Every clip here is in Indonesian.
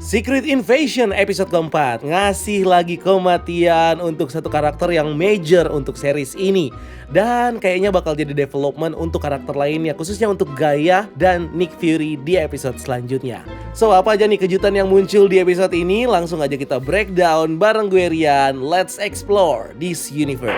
Secret Invasion episode keempat ngasih lagi kematian untuk satu karakter yang major untuk series ini. Dan kayaknya bakal jadi development untuk karakter lainnya, khususnya untuk Gaia dan Nick Fury di episode selanjutnya. So, apa aja nih kejutan yang muncul di episode ini? Langsung aja kita breakdown bareng gue Rian. Let's explore this universe.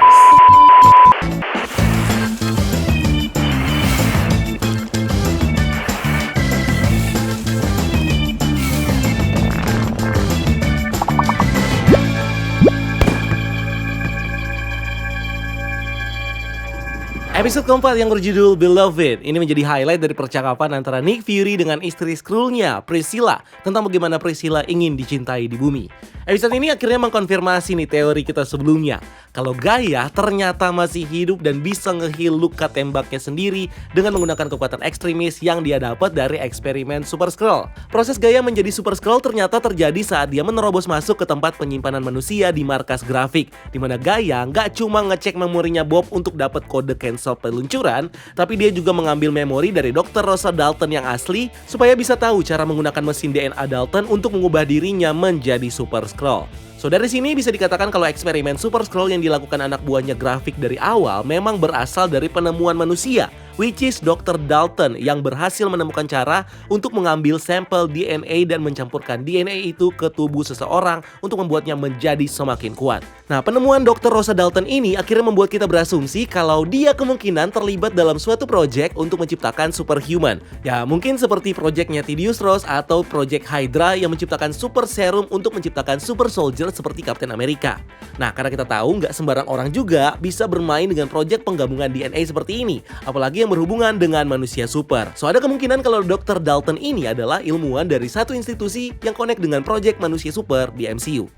Episode keempat yang berjudul Beloved ini menjadi highlight dari percakapan antara Nick Fury dengan istri Skrullnya, Priscilla, tentang bagaimana Priscilla ingin dicintai di bumi. Episode ini akhirnya mengkonfirmasi nih teori kita sebelumnya, kalau Gaia ternyata masih hidup dan bisa nge-heal luka tembaknya sendiri dengan menggunakan kekuatan ekstremis yang dia dapat dari eksperimen Super Skrull. Proses Gaia menjadi Super Skrull ternyata terjadi saat dia menerobos masuk ke tempat penyimpanan manusia di markas grafik, di mana Gaia nggak cuma ngecek memorinya Bob untuk dapat kode cancel peluncuran, tapi dia juga mengambil memori dari Dr. Rosa Dalton yang asli supaya bisa tahu cara menggunakan mesin DNA Dalton untuk mengubah dirinya menjadi Super Skrull. So dari sini bisa dikatakan kalau eksperimen Super Skrull yang dilakukan anak buahnya grafik dari awal memang berasal dari penemuan manusia, which is Dr. Dalton yang berhasil menemukan cara untuk mengambil sampel DNA dan mencampurkan DNA itu ke tubuh seseorang untuk membuatnya menjadi semakin kuat. Nah, penemuan Dr. Rosa Dalton ini akhirnya membuat kita berasumsi kalau dia kemungkinan terlibat dalam suatu project untuk menciptakan superhuman. Ya, mungkin seperti projectnya Thaddeus Ross atau project Hydra yang menciptakan super serum untuk menciptakan super soldier seperti Captain America. Nah, karena kita tahu nggak sembarang orang juga bisa bermain dengan project penggabungan DNA seperti ini, apalagi yang berhubungan dengan manusia super. So, ada kemungkinan kalau Dr. Dalton ini adalah ilmuwan dari satu institusi yang connect dengan project manusia super di MCU.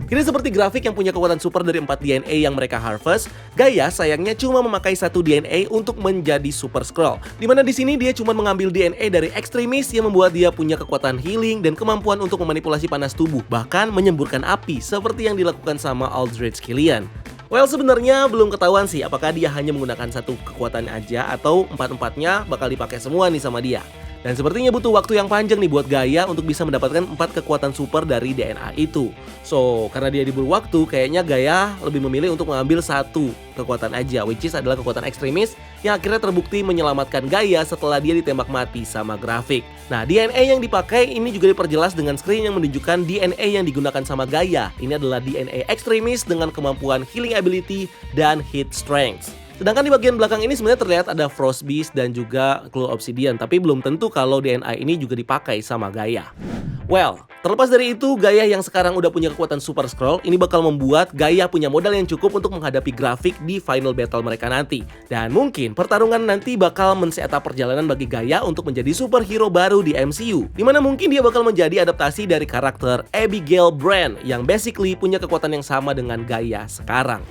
Kini seperti grafik yang punya kekuatan super dari 4 DNA yang mereka harvest, Gaia sayangnya cuma memakai 1 DNA untuk menjadi Super Skrull. Dimana di sini dia cuma mengambil DNA dari ekstremis yang membuat dia punya kekuatan healing dan kemampuan untuk memanipulasi panas tubuh, bahkan menyemburkan api seperti yang dilakukan sama Aldrich Killian. Well, sebenarnya belum ketahuan sih apakah dia hanya menggunakan satu kekuatan aja atau empat-empatnya bakal dipakai semua nih sama dia. Dan sepertinya butuh waktu yang panjang nih buat Gaia untuk bisa mendapatkan 4 kekuatan super dari DNA itu. So, karena dia diburu waktu, kayaknya Gaia lebih memilih untuk mengambil satu kekuatan aja, which is adalah kekuatan ekstremis yang akhirnya terbukti menyelamatkan Gaia setelah dia ditembak mati sama grafik. Nah, DNA yang dipakai ini juga diperjelas dengan screen yang menunjukkan DNA yang digunakan sama Gaia. Ini adalah DNA ekstremis dengan kemampuan healing ability dan hit strength. Sedangkan di bagian belakang ini sebenarnya terlihat ada Frost Beast dan juga Claw Obsidian, tapi belum tentu kalau DNA ini juga dipakai sama Gaia. Well, terlepas dari itu, Gaia yang sekarang udah punya kekuatan Super Skrull ini bakal membuat Gaia punya modal yang cukup untuk menghadapi grafik di final battle mereka nanti. Dan mungkin pertarungan nanti bakal men-setup perjalanan bagi Gaia untuk menjadi superhero baru di MCU, dimana mungkin dia bakal menjadi adaptasi dari karakter Abigail Brand yang basically punya kekuatan yang sama dengan Gaia sekarang.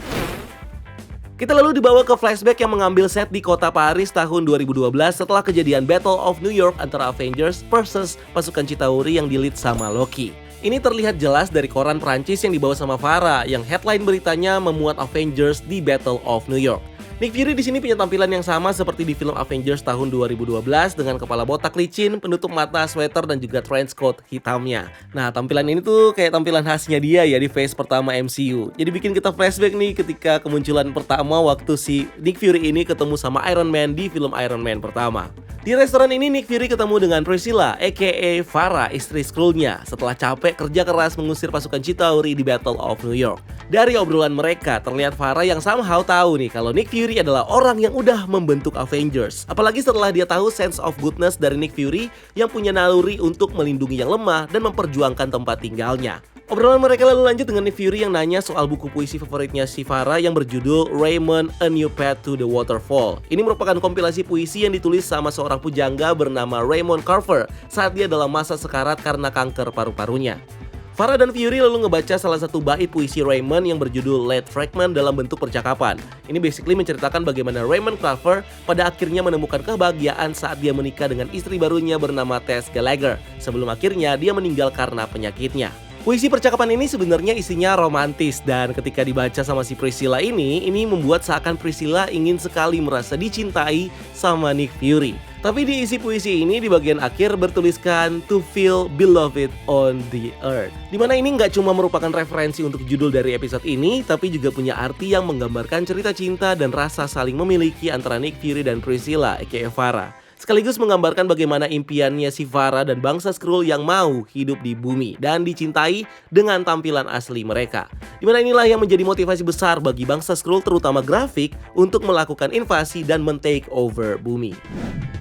Kita lalu dibawa ke flashback yang mengambil set di kota Paris tahun 2012 setelah kejadian Battle of New York antara Avengers versus pasukan Chitauri yang di-lead sama Loki. Ini terlihat jelas dari koran Prancis yang dibawa sama Farah yang headline beritanya memuat Avengers di Battle of New York. Nick Fury di sini punya tampilan yang sama seperti di film Avengers tahun 2012 dengan kepala botak licin, penutup mata, sweater dan juga trench coat hitamnya. Nah, tampilan ini tuh kayak tampilan khasnya dia ya di phase pertama MCU. Jadi bikin kita flashback nih ketika kemunculan pertama waktu si Nick Fury ini ketemu sama Iron Man di film Iron Man pertama. Di restoran ini Nick Fury ketemu dengan Priscilla aka Farah, istri Skrullnya, setelah capek kerja keras mengusir pasukan Chitauri di Battle of New York. Dari obrolan mereka terlihat Farah yang somehow tahu nih kalau Nick Fury adalah orang yang udah membentuk Avengers. Apalagi setelah dia tahu sense of goodness dari Nick Fury yang punya naluri untuk melindungi yang lemah dan memperjuangkan tempat tinggalnya. Obrolan mereka lalu lanjut dengan Nick Fury yang nanya soal buku puisi favoritnya si Farah yang berjudul Raymond, A New Path to the Waterfall. Ini merupakan kompilasi puisi yang ditulis sama seorang pujangga bernama Raymond Carver saat dia dalam masa sekarat karena kanker paru-parunya. Farah dan Fury lalu ngebaca salah satu bait puisi Raymond yang berjudul Late Fragment dalam bentuk percakapan. Ini basically menceritakan bagaimana Raymond Carver pada akhirnya menemukan kebahagiaan saat dia menikah dengan istri barunya bernama Tess Gallagher, sebelum akhirnya dia meninggal karena penyakitnya. Puisi percakapan ini sebenarnya isinya romantis dan ketika dibaca sama si Priscilla ini membuat seakan Priscilla ingin sekali merasa dicintai sama Nick Fury. Tapi di isi puisi ini di bagian akhir bertuliskan to feel beloved on the earth. Dimana ini nggak cuma merupakan referensi untuk judul dari episode ini, tapi juga punya arti yang menggambarkan cerita cinta dan rasa saling memiliki antara Nick Fury dan Priscilla aka Farah. Sekaligus menggambarkan bagaimana impiannya si Farah dan bangsa Skrull yang mau hidup di bumi dan dicintai dengan tampilan asli mereka. Dimana inilah yang menjadi motivasi besar bagi bangsa Skrull terutama grafik untuk melakukan invasi dan men-take over bumi.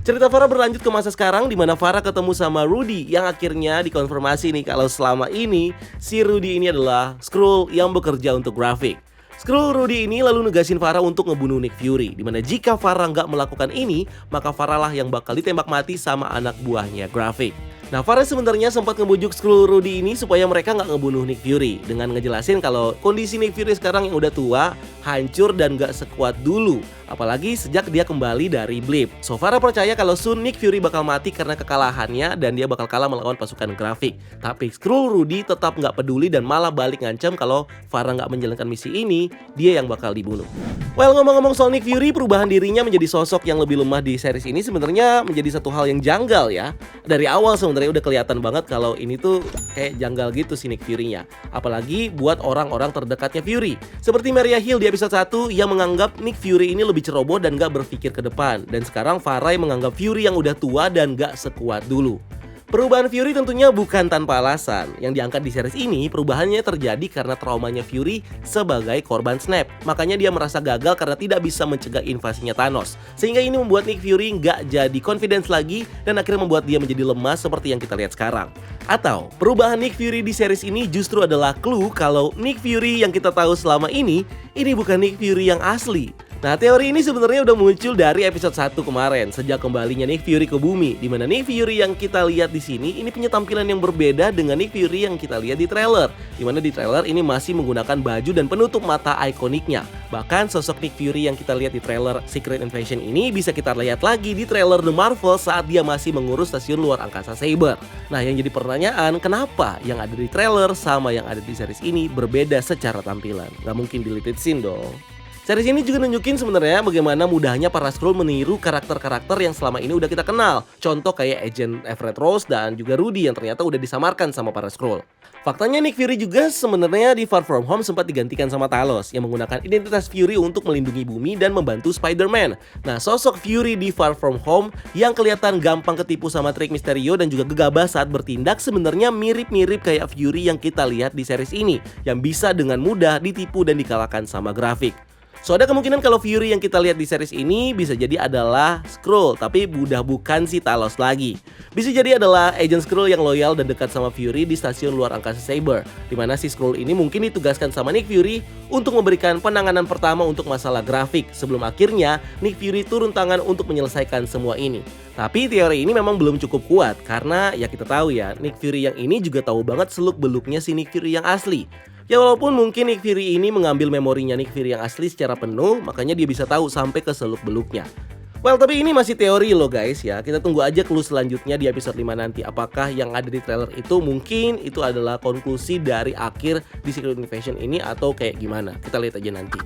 Cerita Farah berlanjut ke masa sekarang di mana Farah ketemu sama Rudy yang akhirnya dikonfirmasi nih kalau selama ini si Rudy ini adalah Skrull yang bekerja untuk grafik. Skrull Rudy ini lalu nugasin Farah untuk ngebunuh Nick Fury, dimana jika Farah nggak melakukan ini, maka Farah lah yang bakal ditembak mati sama anak buahnya Graphic. Nah, Farah sebenarnya sempat ngebujuk Skrull Rudy ini supaya mereka nggak ngebunuh Nick Fury dengan ngejelasin kalau kondisi Nick Fury sekarang yang udah tua, hancur dan nggak sekuat dulu. Apalagi sejak dia kembali dari Blip. So Farah percaya kalau soon Nick Fury bakal mati karena kekalahannya dan dia bakal kalah melawan pasukan Graphic. Tapi Skrull Rudy tetap nggak peduli dan malah balik ngancam kalau Farah nggak menjalankan misi ini, dia yang bakal dibunuh. Well, ngomong-ngomong soal Nick Fury, perubahan dirinya menjadi sosok yang lebih lemah di series ini sebenarnya menjadi satu hal yang janggal ya. Dari awal sebenarnya udah kelihatan banget kalau ini tuh kayak janggal gitu si Nick Fury-nya. Apalagi buat orang-orang terdekatnya Fury. Seperti Maria Hill di episode 1 yang menganggap Nick Fury ini lebih ceroboh dan gak berpikir ke depan. Dan sekarang Farah menganggap Fury yang udah tua dan gak sekuat dulu. Perubahan Fury tentunya bukan tanpa alasan. Yang diangkat di series ini, perubahannya terjadi karena traumanya Fury sebagai korban Snap. Makanya dia merasa gagal karena tidak bisa mencegah invasinya Thanos. Sehingga ini membuat Nick Fury nggak jadi confidence lagi dan akhirnya membuat dia menjadi lemah seperti yang kita lihat sekarang. Atau, perubahan Nick Fury di series ini justru adalah clue kalau Nick Fury yang kita tahu selama ini bukan Nick Fury yang asli. Nah, teori ini sebenarnya udah muncul dari episode 1 kemarin, sejak kembalinya Nick Fury ke bumi, di mana Nick Fury yang kita lihat di sini ini punya tampilan yang berbeda dengan Nick Fury yang kita lihat di trailer. Di mana di trailer ini masih menggunakan baju dan penutup mata ikoniknya. Bahkan sosok Nick Fury yang kita lihat di trailer Secret Invasion ini bisa kita lihat lagi di trailer The Marvel saat dia masih mengurus stasiun luar angkasa Saber. Nah, yang jadi pertanyaan, kenapa yang ada di trailer sama yang ada di series ini berbeda secara tampilan? Gak mungkin deleted scene dong. Series ini juga nunjukin sebenarnya bagaimana mudahnya para Skrull meniru karakter-karakter yang selama ini udah kita kenal. Contoh kayak Agent Everett Ross dan juga Rudy yang ternyata udah disamarkan sama para Skrull. Faktanya Nick Fury juga sebenarnya di Far From Home sempat digantikan sama Talos yang menggunakan identitas Fury untuk melindungi bumi dan membantu Spider-Man. Nah, sosok Fury di Far From Home yang kelihatan gampang ketipu sama trik Mysterio dan juga gegabah saat bertindak sebenarnya mirip-mirip kayak Fury yang kita lihat di series ini, yang bisa dengan mudah ditipu dan dikalahkan sama Graphic. So ada kemungkinan kalau Fury yang kita lihat di series ini bisa jadi adalah Skrull, tapi udah bukan si Talos lagi. Bisa jadi adalah agent Skrull yang loyal dan dekat sama Fury di stasiun luar angkasa Saber, dimana si Skrull ini mungkin ditugaskan sama Nick Fury untuk memberikan penanganan pertama untuk masalah Graphic, sebelum akhirnya Nick Fury turun tangan untuk menyelesaikan semua ini. Tapi teori ini memang belum cukup kuat, karena ya kita tahu ya, Nick Fury yang ini juga tahu banget seluk-beluknya si Nick Fury yang asli. Ya walaupun mungkin Nick Fury ini mengambil memorinya Nick Fury yang asli secara penuh, makanya dia bisa tahu sampai ke seluk-beluknya. Well, tapi ini masih teori loh guys ya. Kita tunggu aja clue selanjutnya di episode 5 nanti. Apakah yang ada di trailer itu mungkin itu adalah konklusi dari akhir di Secret Invasion ini atau kayak gimana? Kita lihat aja nanti.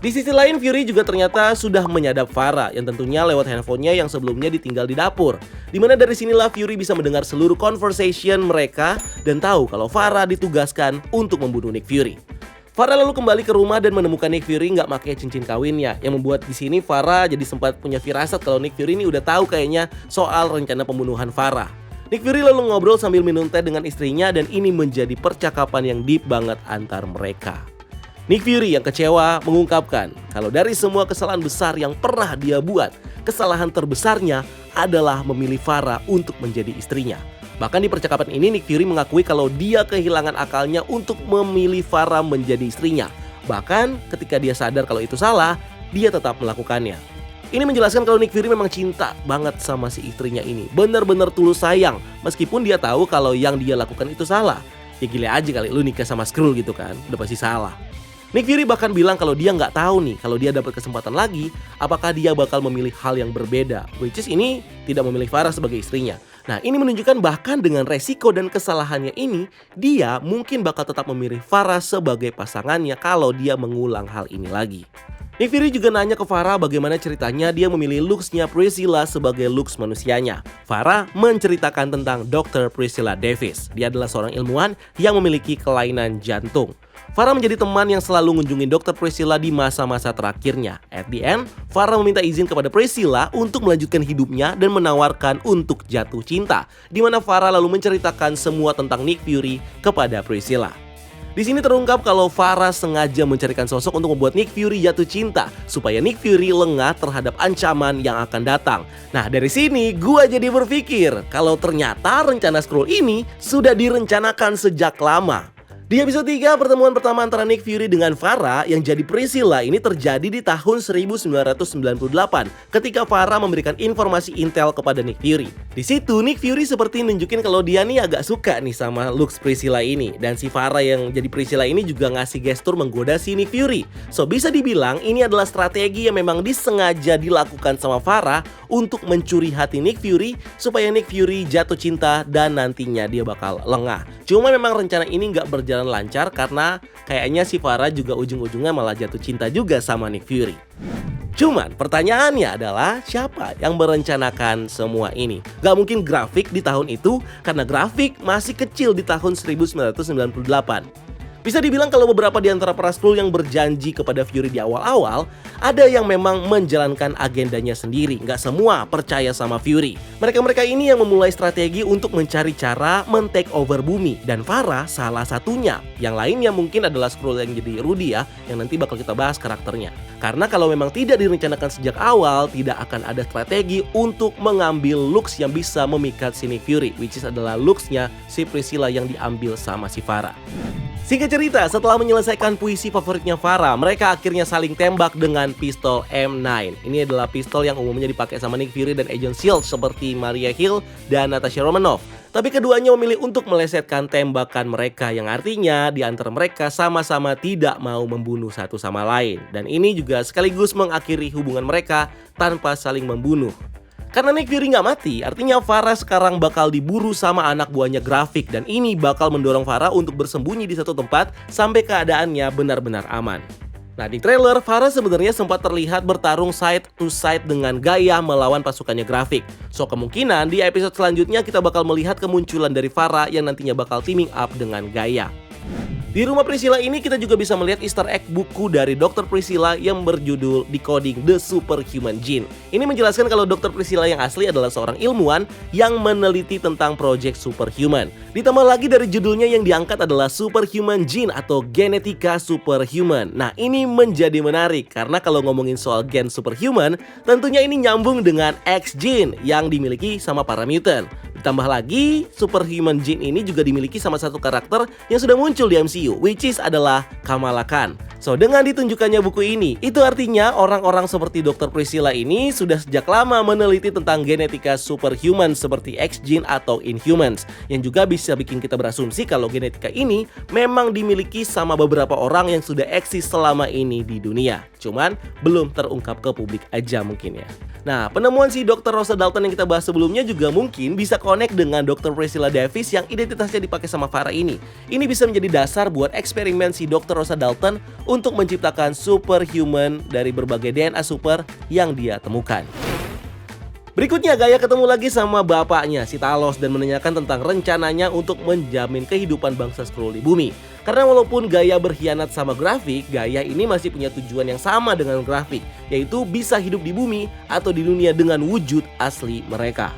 Di sisi lain, Fury juga ternyata sudah menyadap Farah yang tentunya lewat handphonenya yang sebelumnya ditinggal di dapur. Dimana dari sinilah Fury bisa mendengar seluruh conversation mereka dan tahu kalau Farah ditugaskan untuk membunuh Nick Fury. Farah lalu kembali ke rumah dan menemukan Nick Fury nggak pakai cincin kawinnya, yang membuat di sini Farah jadi sempat punya firasat kalau Nick Fury ini udah tahu kayaknya soal rencana pembunuhan Farah. Nick Fury lalu ngobrol sambil minum teh dengan istrinya dan ini menjadi percakapan yang deep banget antar mereka. Nick Fury yang kecewa mengungkapkan kalau dari semua kesalahan besar yang pernah dia buat, kesalahan terbesarnya adalah memilih Farah untuk menjadi istrinya. Bahkan di percakapan ini Nick Fury mengakui kalau dia kehilangan akalnya untuk memilih Farah menjadi istrinya. Bahkan ketika dia sadar kalau itu salah, dia tetap melakukannya. Ini menjelaskan kalau Nick Fury memang cinta banget sama si istrinya ini. Bener-bener tulus sayang, meskipun dia tahu kalau yang dia lakukan itu salah. Ya gila aja kali lu nikah sama Skrull gitu kan, udah pasti salah. Nick Fury bahkan bilang kalau dia nggak tahu nih kalau dia dapat kesempatan lagi, apakah dia bakal memilih hal yang berbeda. Which is ini tidak memilih Farah sebagai istrinya. Nah ini menunjukkan bahkan dengan resiko dan kesalahannya ini, dia mungkin bakal tetap memilih Farah sebagai pasangannya kalau dia mengulang hal ini lagi. Nick Fury juga nanya ke Farah bagaimana ceritanya dia memilih looks-nya Priscilla sebagai looks manusianya. Farah menceritakan tentang Dr. Priscilla Davis. Dia adalah seorang ilmuwan yang memiliki kelainan jantung. Farah menjadi teman yang selalu mengunjungi Dr. Priscilla di masa-masa terakhirnya. At the end, Farah meminta izin kepada Priscilla untuk melanjutkan hidupnya dan menawarkan untuk jatuh cinta, di mana Farah lalu menceritakan semua tentang Nick Fury kepada Priscilla. Di sini terungkap kalau Farah sengaja mencarikan sosok untuk membuat Nick Fury jatuh cinta supaya Nick Fury lengah terhadap ancaman yang akan datang. Nah, dari sini gua jadi berpikir kalau ternyata rencana Skrull ini sudah direncanakan sejak lama. Di episode 3, pertemuan pertama antara Nick Fury dengan Farah yang jadi Priscilla ini terjadi di tahun 1998 ketika Farah memberikan informasi intel kepada Nick Fury. Di situ Nick Fury seperti nunjukin kalau dia nih agak suka nih sama looks Priscilla ini, dan si Farah yang jadi Priscilla ini juga ngasih gestur menggoda si Nick Fury. So bisa dibilang ini adalah strategi yang memang disengaja dilakukan sama Farah untuk mencuri hati Nick Fury supaya Nick Fury jatuh cinta dan nantinya dia bakal lengah. Cuma memang rencana ini nggak berjalan lancar karena kayaknya si Farah juga ujung-ujungnya malah jatuh cinta juga sama Nick Fury. Cuman pertanyaannya adalah siapa yang merencanakan semua ini? Gak mungkin Graphic di tahun itu karena Graphic masih kecil di tahun 1998. Bisa dibilang kalau beberapa di antara para Skrull yang berjanji kepada Fury di awal-awal, ada yang memang menjalankan agendanya sendiri. Nggak semua percaya sama Fury. Mereka-mereka ini yang memulai strategi untuk mencari cara men-take over bumi. Dan Farah salah satunya. Yang lainnya mungkin adalah Skrull yang jadi Rudy ya, yang nanti bakal kita bahas karakternya. Karena kalau memang tidak direncanakan sejak awal, tidak akan ada strategi untuk mengambil looks yang bisa memikat si Nick Fury, which is adalah looksnya si Priscilla yang diambil sama si Farah. Singkat cerita, setelah menyelesaikan puisi favoritnya Farah, mereka akhirnya saling tembak dengan pistol M9. Ini adalah pistol yang umumnya dipakai sama Nick Fury dan Agent S.H.I.E.L.D. seperti Maria Hill dan Natasha Romanoff. Tapi keduanya memilih untuk melesetkan tembakan mereka, yang artinya di antara mereka sama-sama tidak mau membunuh satu sama lain. Dan ini juga sekaligus mengakhiri hubungan mereka tanpa saling membunuh. Karena Nick Fury nggak mati, artinya Farah sekarang bakal diburu sama anak buahnya Graphic, dan ini bakal mendorong Farah untuk bersembunyi di satu tempat sampai keadaannya benar-benar aman. Nah, di trailer Farah sebenarnya sempat terlihat bertarung side to side dengan Gaia melawan pasukannya Graphic. So kemungkinan di episode selanjutnya kita bakal melihat kemunculan dari Farah yang nantinya bakal teaming up dengan Gaia. Di rumah Priscilla ini kita juga bisa melihat Easter egg buku dari Dr. Priscilla yang berjudul Decoding the Superhuman Gene. Ini menjelaskan kalau Dr. Priscilla yang asli adalah seorang ilmuwan yang meneliti tentang Project Superhuman. Ditambah lagi dari judulnya yang diangkat adalah Superhuman Gene atau Genetika Superhuman. Nah, ini menjadi menarik karena kalau ngomongin soal gen superhuman, tentunya ini nyambung dengan X gene yang dimiliki sama para mutant. Ditambah lagi, Superhuman Gene ini juga dimiliki sama satu karakter yang sudah muncul di MCU, which is adalah Kamala Khan. So, dengan ditunjukkannya buku ini, itu artinya orang-orang seperti Dr. Priscilla ini sudah sejak lama meneliti tentang genetika superhuman seperti X-Gene atau Inhumans, yang juga bisa bikin kita berasumsi kalau genetika ini memang dimiliki sama beberapa orang yang sudah eksis selama ini di dunia. Cuman belum terungkap ke publik aja mungkin ya. Nah, penemuan si Dr. Rosa Dalton yang kita bahas sebelumnya juga mungkin bisa connect dengan Dr. Priscilla Davis yang identitasnya dipakai sama Farah ini. Ini bisa menjadi dasar buat eksperimen si Dr. Rosa Dalton untuk menciptakan superhuman dari berbagai DNA super yang dia temukan. Berikutnya Gaia ketemu lagi sama bapaknya si Talos dan menanyakan tentang rencananya untuk menjamin kehidupan bangsa Skrull di bumi. Karena walaupun Gaia berkhianat sama Graphic, Gaia ini masih punya tujuan yang sama dengan Graphic, yaitu bisa hidup di bumi atau di dunia dengan wujud asli mereka.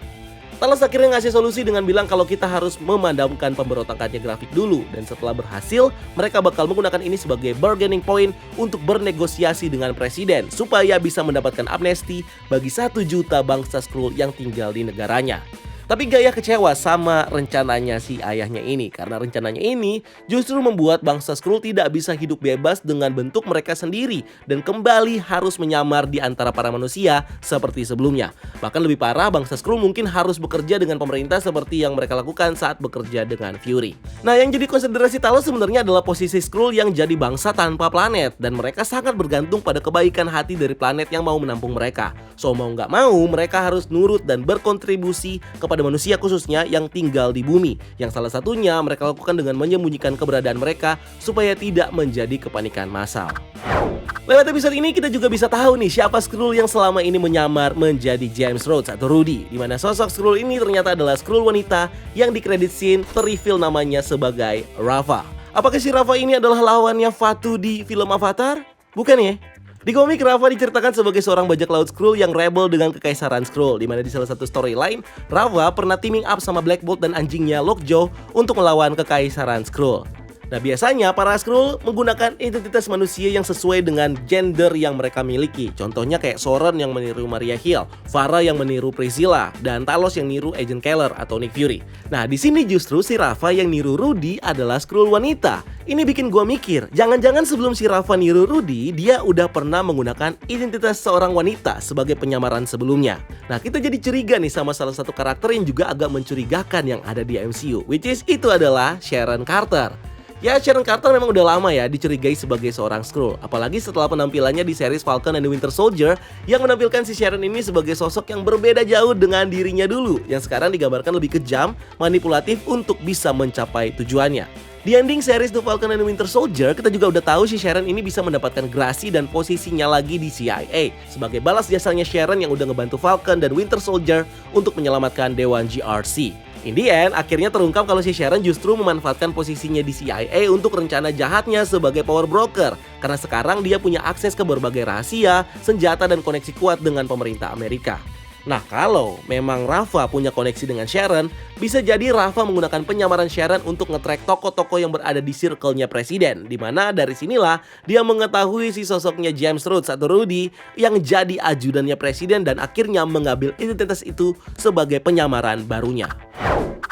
Talos akhirnya ngasih solusi dengan bilang kalau kita harus memadamkan pemberontakannya Graphic dulu, dan setelah berhasil, mereka bakal menggunakan ini sebagai bargaining point untuk bernegosiasi dengan presiden supaya bisa mendapatkan amnesti bagi 1 juta bangsa Skrull yang tinggal di negaranya. Tapi Gaia kecewa sama rencananya si ayahnya ini, karena rencananya ini justru membuat bangsa Skrull tidak bisa hidup bebas dengan bentuk mereka sendiri dan kembali harus menyamar di antara para manusia seperti sebelumnya. Bahkan lebih parah, bangsa Skrull mungkin harus bekerja dengan pemerintah seperti yang mereka lakukan saat bekerja dengan Fury. Nah, yang jadi konsiderasi Talos sebenarnya adalah posisi Skrull yang jadi bangsa tanpa planet, dan mereka sangat bergantung pada kebaikan hati dari planet yang mau menampung mereka. So mau nggak mau, mereka harus nurut dan berkontribusi kepada manusia khususnya yang tinggal di bumi, yang salah satunya mereka lakukan dengan menyembunyikan keberadaan mereka supaya tidak menjadi kepanikan massal. Lewat episode ini kita juga bisa tahu nih siapa Skrull yang selama ini menyamar menjadi James Rhodes atau Rudy, di mana sosok Skrull ini ternyata adalah Skrull wanita yang di credit scene ter-reveal namanya sebagai Rafa. Apakah si Rafa ini adalah lawannya Fatu di film Avatar? Bukan ya? Di komik, Rafa diceritakan sebagai seorang bajak laut Skrull yang rebel dengan kekaisaran Skrull, di mana di salah satu storyline, Rafa pernah teaming up sama Black Bolt dan anjingnya Lockjaw untuk melawan kekaisaran Skrull. Nah, biasanya para Skrull menggunakan identitas manusia yang sesuai dengan gender yang mereka miliki. Contohnya kayak Soren yang meniru Maria Hill, Farah yang meniru Priscilla, dan Talos yang niru Agent Keller atau Nick Fury. Nah, di sini justru si Rafa yang niru Rudy adalah Skrull wanita. Ini bikin gua mikir, jangan-jangan sebelum si Rafa niru Rudy, dia udah pernah menggunakan identitas seorang wanita sebagai penyamaran sebelumnya. Nah, kita jadi curiga nih sama salah satu karakter yang juga agak mencurigakan yang ada di MCU, which is itu adalah Sharon Carter. Ya, Sharon Carter memang udah lama ya dicurigai sebagai seorang Skrull. Apalagi setelah penampilannya di series Falcon and the Winter Soldier yang menampilkan si Sharon ini sebagai sosok yang berbeda jauh dengan dirinya dulu, yang sekarang digambarkan lebih kejam, manipulatif untuk bisa mencapai tujuannya. Di ending series The Falcon and the Winter Soldier, kita juga udah tahu si Sharon ini bisa mendapatkan grasi dan posisinya lagi di CIA sebagai balas jasanya Sharon yang udah ngebantu Falcon dan Winter Soldier untuk menyelamatkan Dewan GRC. In the end, akhirnya terungkap kalau si Sharon justru memanfaatkan posisinya di CIA untuk rencana jahatnya sebagai power broker. Karena sekarang dia punya akses ke berbagai rahasia, senjata, dan koneksi kuat dengan pemerintah Amerika. Nah, kalau memang Rafa punya koneksi dengan Sharon, bisa jadi Rafa menggunakan penyamaran Sharon untuk nge-track tokoh-tokoh yang berada di circle-nya presiden. Dimana dari sinilah dia mengetahui si sosoknya James Rhodes atau Rudy yang jadi ajudannya presiden dan akhirnya mengambil identitas itu sebagai penyamaran barunya.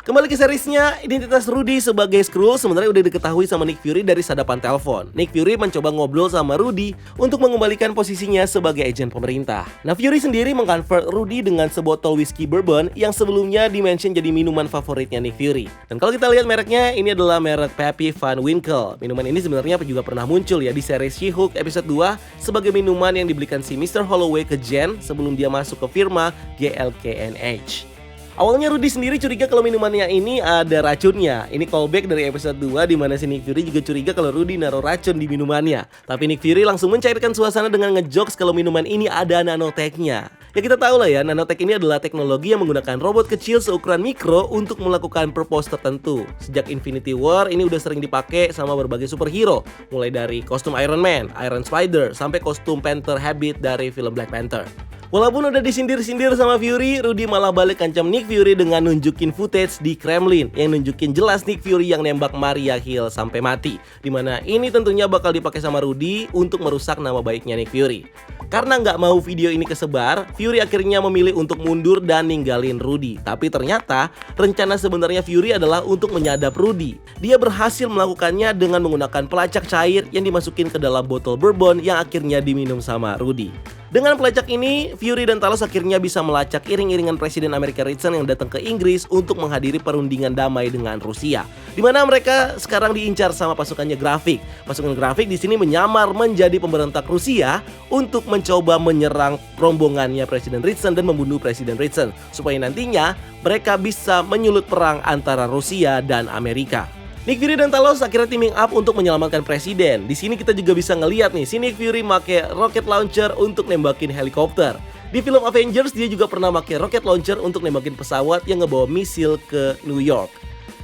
Kembali ke seriesnya, identitas Rudy sebagai Skrull sebenarnya udah diketahui sama Nick Fury dari sadapan telepon. Nick Fury mencoba ngobrol sama Rudy untuk mengembalikan posisinya sebagai agen pemerintah. Nah, Fury sendiri mengconvert Rudy dengan sebotol whiskey bourbon yang sebelumnya dimention jadi minuman favoritnya Nick Fury. Dan kalau kita lihat mereknya, ini adalah merek Pappy Van Winkle. Minuman ini sebenarnya juga pernah muncul ya di series She-Hulk episode 2 sebagai minuman yang dibelikan si Mr. Holloway ke Jen sebelum dia masuk ke firma GLKNH. Awalnya Rudy sendiri curiga kalau minumannya ini ada racunnya. Ini callback dari episode 2 di mana si Nick Fury juga curiga kalau Rudy naruh racun di minumannya. Tapi Nick Fury langsung mencairkan suasana dengan ngejokes kalau minuman ini ada nanotech-nya. Ya kita tahu lah ya, nanotech ini adalah teknologi yang menggunakan robot kecil seukuran mikro untuk melakukan purpose tertentu. Sejak Infinity War ini udah sering dipakai sama berbagai superhero, mulai dari kostum Iron Man, Iron Spider, sampai kostum Panther Habit dari film Black Panther. Walaupun udah disindir-sindir sama Fury, Rudy malah balik kancam Nick Fury dengan nunjukin footage di Kremlin yang nunjukin jelas Nick Fury yang nembak Maria Hill sampai mati. Dimana ini tentunya bakal dipakai sama Rudy untuk merusak nama baiknya Nick Fury. Karena nggak mau video ini kesebar, Fury akhirnya memilih untuk mundur dan ninggalin Rudy. Tapi ternyata rencana sebenarnya Fury adalah untuk menyadap Rudy. Dia berhasil melakukannya dengan menggunakan pelacak cair yang dimasukin ke dalam botol bourbon yang akhirnya diminum sama Rudy. Dengan pelacak ini, Fury dan Talos akhirnya bisa melacak iring-iringan Presiden Amerika Richard yang datang ke Inggris untuk menghadiri perundingan damai dengan Rusia. Di mana mereka sekarang diincar sama pasukannya Grafik. Pasukan Grafik di sini menyamar menjadi pemberontak Rusia untuk mencoba menyerang rombongannya Presiden Richard dan membunuh Presiden Richard supaya nantinya mereka bisa menyulut perang antara Rusia dan Amerika. Nick Fury dan Talos akhirnya teaming up untuk menyelamatkan presiden. Di sini kita juga bisa ngeliat nih, si Nick Fury make rocket launcher untuk nembakin helikopter. Di film Avengers dia juga pernah make rocket launcher untuk nembakin pesawat yang ngebawa misil ke New York.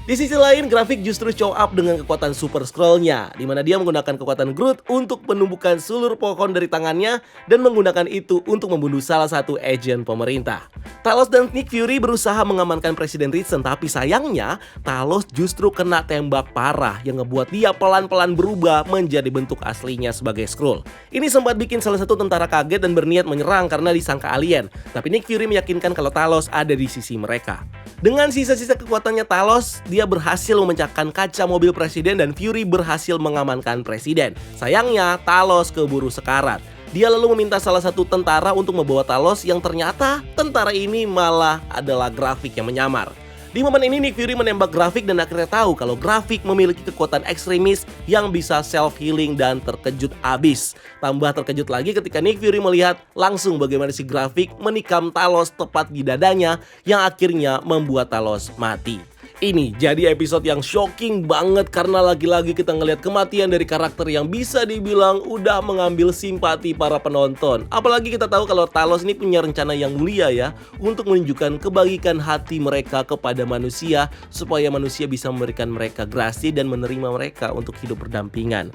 Di sisi lain, Grafik justru show up dengan kekuatan Super Skrull-nya, di mana dia menggunakan kekuatan Groot untuk menumbuhkan seluruh pohon dari tangannya dan menggunakan itu untuk membunuh salah satu agen pemerintah. Talos dan Nick Fury berusaha mengamankan Presiden Richard, tapi sayangnya Talos justru kena tembak parah yang ngebuat dia pelan-pelan berubah menjadi bentuk aslinya sebagai Skrull. Ini sempat bikin salah satu tentara kaget dan berniat menyerang karena disangka alien, tapi Nick Fury meyakinkan kalau Talos ada di sisi mereka. Dengan sisa-sisa kekuatannya Talos, dia berhasil memecahkan kaca mobil presiden dan Fury berhasil mengamankan presiden. Sayangnya, Talos keburu sekarat. Dia lalu meminta salah satu tentara untuk membawa Talos yang ternyata tentara ini malah adalah Grafik yang menyamar. Di momen ini Nick Fury menembak Grafik dan akhirnya tahu kalau Grafik memiliki kekuatan ekstremis yang bisa self-healing dan terkejut abis. Tambah terkejut lagi ketika Nick Fury melihat langsung bagaimana si Grafik menikam Talos tepat di dadanya yang akhirnya membuat Talos mati. Ini jadi episode yang shocking banget karena lagi-lagi kita ngelihat kematian dari karakter yang bisa dibilang udah mengambil simpati para penonton. Apalagi kita tahu kalau Talos ini punya rencana yang mulia ya, untuk menunjukkan kebajikan hati mereka kepada manusia supaya manusia bisa memberikan mereka grasi dan menerima mereka untuk hidup berdampingan.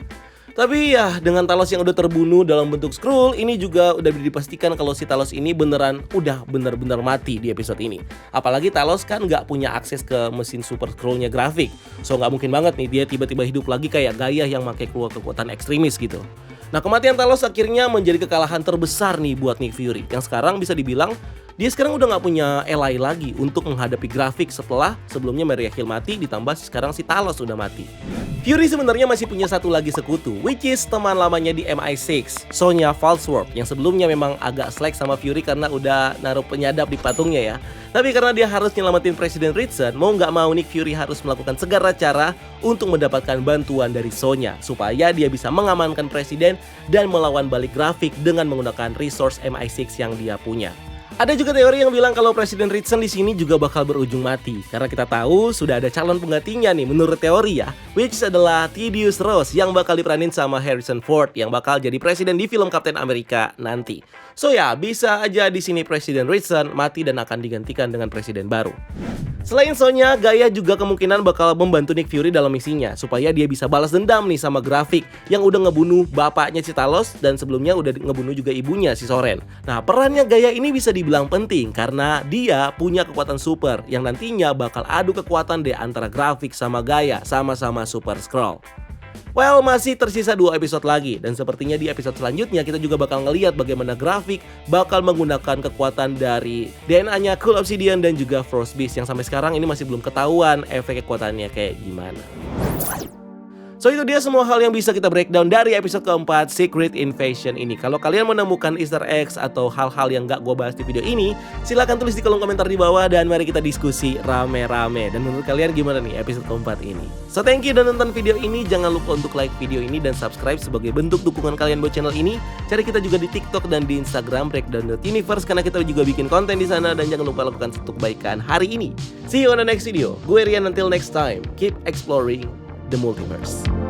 Tapi ya, dengan Talos yang udah terbunuh dalam bentuk Skrull, ini juga udah dipastikan kalau si Talos ini udah bener-bener mati di episode ini. Apalagi Talos kan nggak punya akses ke mesin Super Skrullnya Graphic, so nggak mungkin banget nih dia tiba-tiba hidup lagi kayak Gaia yang pakai keluar kekuatan ekstremis gitu. Nah, kematian Talos akhirnya menjadi kekalahan terbesar nih buat Nick Fury, yang sekarang bisa dibilang dia sekarang udah nggak punya ally lagi untuk menghadapi Graphic setelah sebelumnya Maria Hill mati, ditambah sekarang si Talos udah mati. Fury sebenarnya masih punya satu lagi sekutu, which is teman lamanya di MI6, Sonya Falsworth, yang sebelumnya memang agak slack sama Fury karena udah naruh penyadap di patungnya ya. Tapi karena dia harus nyelamatin Presiden Ritson, mau nggak mau Nick Fury harus melakukan segala cara untuk mendapatkan bantuan dari Sonya supaya dia bisa mengamankan Presiden dan melawan balik Graphic dengan menggunakan resource MI6 yang dia punya. Ada juga teori yang bilang kalau Presiden Ritson di sini juga bakal berujung mati karena kita tahu sudah ada calon penggantinya nih menurut teori ya, which adalah Thaddeus Ross yang bakal diperanin sama Harrison Ford yang bakal jadi presiden di film Captain America nanti. So ya, bisa aja di sini Presiden Ritson mati dan akan digantikan dengan presiden baru. Selain Sonya, Gaia juga kemungkinan bakal membantu Nick Fury dalam misinya supaya dia bisa balas dendam nih sama Graphic yang udah ngebunuh bapaknya si Talos dan sebelumnya udah ngebunuh juga ibunya si Soren. Nah, perannya Gaia ini bisa dibilang penting karena dia punya kekuatan super yang nantinya bakal adu kekuatan deh antara Graphic sama Gaia sama-sama Super Skrull. Well, masih tersisa 2 episode lagi dan sepertinya di episode selanjutnya kita juga bakal ngeliat bagaimana Graphic bakal menggunakan kekuatan dari DNA-nya Cool Obsidian dan juga Frost Beast yang sampai sekarang ini masih belum ketahuan efek kekuatannya kayak gimana. So itu dia semua hal yang bisa kita breakdown dari episode keempat Secret Invasion ini. Kalau kalian menemukan Easter eggs atau hal-hal yang gak gue bahas di video ini, silahkan tulis di kolom komentar di bawah dan mari kita diskusi rame-rame. Dan menurut kalian gimana nih episode keempat ini? So thank you udah nonton video ini. Jangan lupa untuk like video ini dan subscribe sebagai bentuk dukungan kalian buat channel ini. Cari kita juga di TikTok dan di Instagram Breakdown.Universe karena kita juga bikin konten di sana dan jangan lupa lakukan satu kebaikan hari ini. See you on the next video. Gue Rian, until next time. Keep exploring the multiverse.